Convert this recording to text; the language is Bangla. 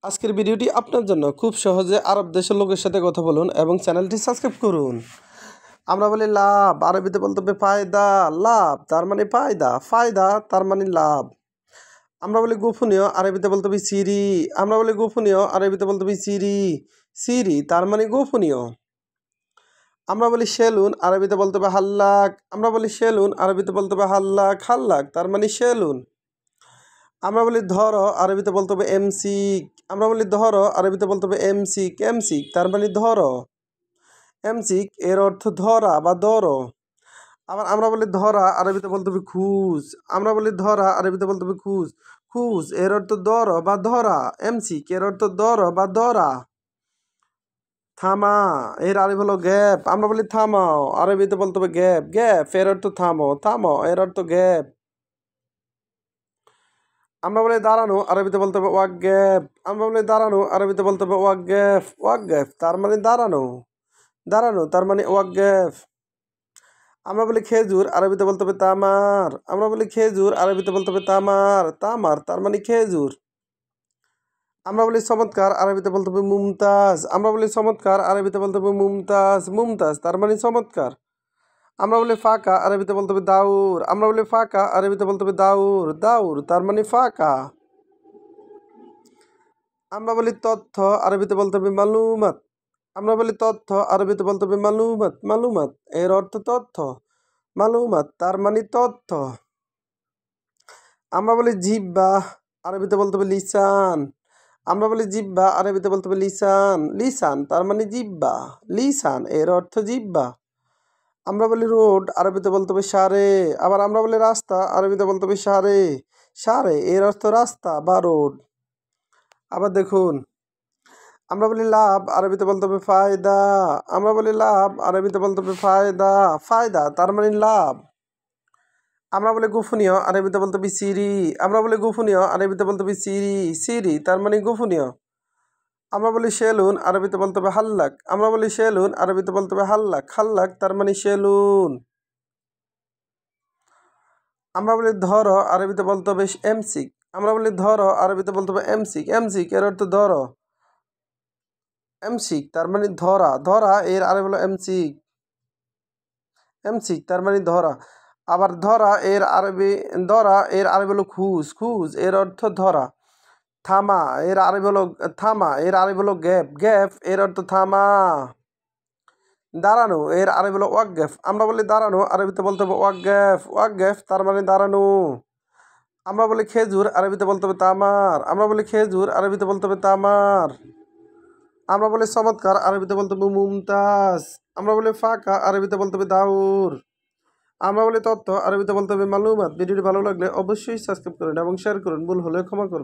আজকের ভিডিওটি আপনার জন্য খুব সহজে আরব দেশের লোকের সাথে কথা বলুন এবং চ্যানেলটি সাবস্ক্রাইব করুন। আমরা বলি লাভ, আরবিতে বলতে হবে ফায়দা। লাভ তার মানে ফায়দা, ফায়দা তার মানে লাভ। আমরা বলি গোপনীয়, আরবিতে বলতে হবে সিরি। আমরা বলি গোপনীয়, আরবিতে বলতে হবে সিরি। সিরি তার মানে গোপনীয়। আমরা বলি সেলুন, আরবিতে বলতে হবে হাল্লাক। আমরা বলি সেলুন, আরবিতে বলতে হবে হাল্লাক। হাল্লাক তার মানে সেলুন। আমরা বলি ধরো, আরবিতে বলতে হবে এমসিক। আমরা বলি ধরো, আরবিতে বলতে হবে এমসিক। এমসিক তার মানে ধরো। এমসিক এর অর্থ ধরা বা ধরো। আবার আমরা বলি ধরা, আরবিতে বলতে হবে খুঁজ। আমরা বলি ধরা, আরবিতে বলতে হবে খুঁজ। খুঁজ এর অর্থ ধরো বা ধরা। এমসিক এর অর্থ ধরো বা ধরা। থামা এর আরবি হলো গ্যাপ। আমরা বলি থামাও, আরবিতে বলতে হবে গ্যাপ। গ্যাপ এর অর্থ থামো। থামো এর অর্থ গ্যাপ। আমরা বলি দাঁড়ানো, আরবিতে বলতে হবে ওয়াকগ্যাফ। আমরা বলি দাঁড়ানো, আরবিতে বলতে হবে ওয়াকগ্যাফ। ওয়াকগ্যাফ তার মানে দাঁড়ানো। দাঁড়ানো তার মানে ওয়াকগ্যাফ। আমরা বলি খেজুর, আরবিতে বলতে হবে তামার। আমরা বলি খেজুর, আরবিতে বলতে হবে তামার। তামার তার মানে খেজুর। আমরা বলি চমৎকার, আরবিতে বলতে হবে মুমতাজ। আমরা বলি চমৎকার, আরবিতে বলতে হবে মুমতাজ। মুমতাজ তার মানে চমৎকার। আমরা বলি ফাঁকা, আরবিতে বলতে হবে দাউর। আমরা বলি ফাঁকা, আরবিতে বলতে হবে দাউর। দাউর তার মানে ফাঁকা। আমরা বলি তথ্য, আরবিতে বলতে হবে মালুমাত। আমরা বলি তথ্য, আরবিতে বলতে হবে মালুমাত। মালুমাত এর অর্থ তথ্য। মালুমাত তার মানে তথ্য। আমরা বলি জিহ্বা, আরবিতে বলতে হবে লিসান। আমরা বলি জিহ্বা, আরবিতে বলতে হবে লিসান। লিসান তার মানে জিহ্বা। লিসান এর অর্থ জিহ্বা। আমরা বলি রোড, আরবিতে বলতে হবে সারে। আবার আমরা বলি রাস্তা, আরবিতে বলতে হবে সারে। সারে এর অর্থ রাস্তা বা রোড। আবার দেখুন, আমরা বলি লাভ, আরবিতে বলতে হবে ফায়দা। আমরা বলি লাভ, আরবিতে বলতে হবে ফায়দা। ফায়দা তার মানে লাভ। আমরা বলি গোপনীয়, আরবিতে বলতে হবে সিরি। আমরা বলি গোপনীয়, আরবিতে বলতে হবে সিরি। সিরি তার মানে গোপনীয়। আমরা বলি সেলুন, আরবিতে বলতে হবে হাল্লাক। আমরা বলি সেলুন, আরবিতে বলতে হবে হাল্লাক। হাল্লাক তার মানে সেলুন। আমরা বলি ধরো, আরবিতে বলতে হবে এমসিক। আমরা বলি ধরো, আরবিতে বলতে হবে এমসিক। এমসিক এর অর্থ ধরো। এমসিক তার মানে ধরা। ধরা এর আরবি হলো এমসিক। এমসিক তার মানে ধরা। আবার ধরা এর আরবি হলো খুঁজ। খুঁজ এর অর্থ ধরা। থামা এর আরবি হলো গ্যাপ। গ্যাপ এর অর্থ থামা। দাঁড়ানো এর আরবি হলো ওয়াকগ্যাফ। আমরা বলি দাঁড়ানো, আরবিতে বলতে হবে ওয়াকগ্যাফ। ওয়াকগ্যাফ তার মানে দাঁড়ানো। আমরা বলি খেজুর, আরবিতে বলতে হবে তামার। আমরা বলি খেজুর, আরবিতে বলতে হবে তামার। আমরা বলি চমৎকার, আরবিতে বলতে হবে মুমতাজ। আমরা বলি ফাঁকা, আরবিতে বলতে হবে দাউর। আমরা বলি তথ্য, আরবিতে বলতে হবে মালুমাত। ভিডিওটি ভালো লাগলে অবশ্যই সাবস্ক্রাইব করুন এবং শেয়ার করুন। ভুল হলে ক্ষমা করবেন।